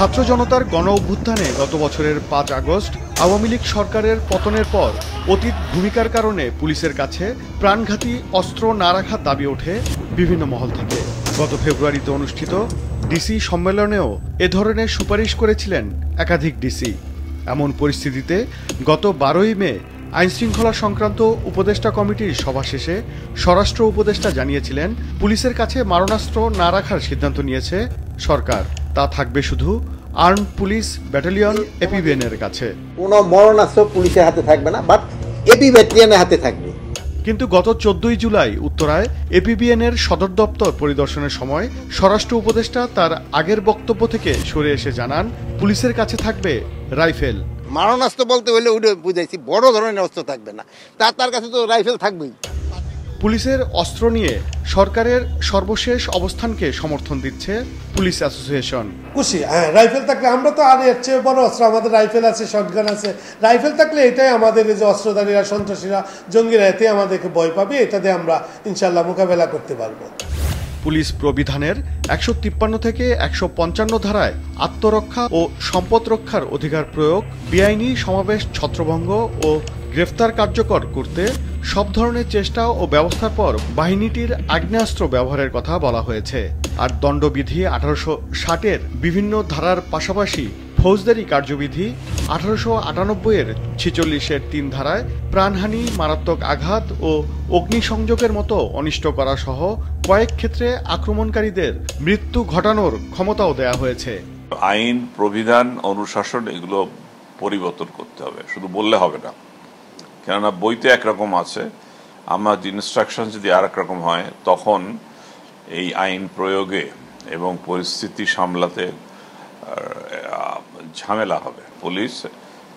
ছাত্র জনতার গণ অভ্যুত্থানে গত বছরের ৫ আগস্ট আওয়ামী লীগ সরকারের পতনের পর অতীত ভূমিকার কারণে পুলিশের কাছে প্রাণঘাতী অস্ত্র না রাখার দাবি ওঠে বিভিন্ন মহল থেকে। গত ফেব্রুয়ারিতে অনুষ্ঠিত ডিসি সম্মেলনেও এ ধরনের সুপারিশ করেছিলেন একাধিক ডিসি। এমন পরিস্থিতিতে গত ১২ই মে আইনশৃঙ্খলা সংক্রান্ত উপদেষ্টা কমিটির সভা শেষে স্বরাষ্ট্র উপদেষ্টা জানিয়েছিলেন, পুলিশের কাছে মারণাস্ত্র না রাখার সিদ্ধান্ত নিয়েছে সরকার। তা থাকবে শুধু আর্মড পুলিশ ব্যাটালিয়ন এপিবিএনের কাছে। কোনো মারণাস্ত্র পুলিশের হাতে থাকবে না, বাট এপি ব্যাটালিয়নের হাতে থাকবে। কিন্তু গত ১৪ই জুলাই উত্তরায় এপিবিএনের সদর দপ্তর পরিদর্শনের সময় স্বরাষ্ট্র উপদেষ্টা তার আগের বক্তব্য থেকে সরে এসে জানান, পুলিশের কাছে থাকবে রাইফেল। মারণাস্ত্র বলতে হলে ওটা বুঝাইছি, বড় ধরনের অস্ত্র থাকবে না, তার কাছে তো রাইফেল থাকবেই। পুলিশের অস্ত্র নিয়ে সরকারের সর্বশেষ অবস্থানকে সমর্থন দিচ্ছে পুলিশ অ্যাসোসিয়েশন। খুশি, হ্যাঁ, রাইফেল থাকলে আমরা তো আর এর চেয়ে বড় অস্ত্র, আমাদের রাইফেল আছে, শটগান আছে। রাইফেল থাকলে এটাই আমাদের যে অস্ত্রধারীরা, সন্ত্রাসীরা, জঙ্গিরা এতে আমাদেরকে ভয় পাবে, এটাতে আমরা ইনশাল্লাহ মোকাবেলা করতে পারবো। পুলিশ প্রবিধানের ১৫৩ থেকে ১৫৫ ধারায় আত্মরক্ষা ও সম্পদ রক্ষার অধিকার প্রয়োগ, বেআইনি সমাবেশ ছত্রভঙ্গ ও গ্রেফতার কার্যকর করতে সব ধরনের চেষ্টা ও ব্যবস্থার পর বাহিনীটির আগ্নেয়াস্ত্র ব্যবহারের কথা বলা হয়েছে। আর দণ্ডবিধি ১৮৬০-এর বিভিন্ন ধারার পাশাপাশি ফৌজদারি কার্যবিধি ১৮৯৮-এর ৪৬-এর ৩ ধারায় প্রাণহানি, মারাত্মক আঘাত ও অগ্নিসংযোগের মতো অনিষ্ট করা সহ কয়েক ক্ষেত্রে আক্রমণকারীদের মৃত্যু ঘটানোর ক্ষমতাও দেয়া হয়েছে। আইন, প্রবিধান, অনুশাসন এগুলো পরিবর্তন করতে হবে, শুধু বললে হবে না। কেননা বইতে একরকম আছে, আমার ইনস্ট্রাকশন যদি আর এক রকম হয়, তখন এই আইন প্রয়োগে এবং পরিস্থিতি সামলাতে ঝামেলা হবে। পুলিশ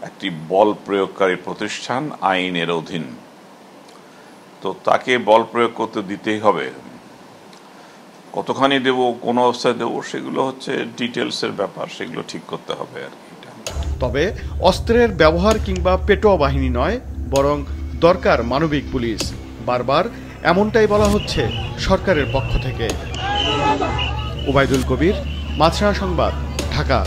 একটি বল প্রয়োগকারী প্রতিষ্ঠান, আইনের অধীন, তো তাকে বল প্রয়োগ করতে দিতেই হবে। কতখানি দেব, কোন অবস্থায় দেব, সেগুলো হচ্ছে ডিটেলসের ব্যাপার, সেগুলো ঠিক করতে হবে আর কি। তবে অস্ত্রের ব্যবহার কিংবা পেটোয়া বাহিনী নয়, বরং দরকার মানবিক পুলিশ। বারবার এমনটাই বলা হচ্ছে সরকারের পক্ষ থেকে। ওবায়দুল কবির, মাছরাঙা সংবাদ, ঢাকা।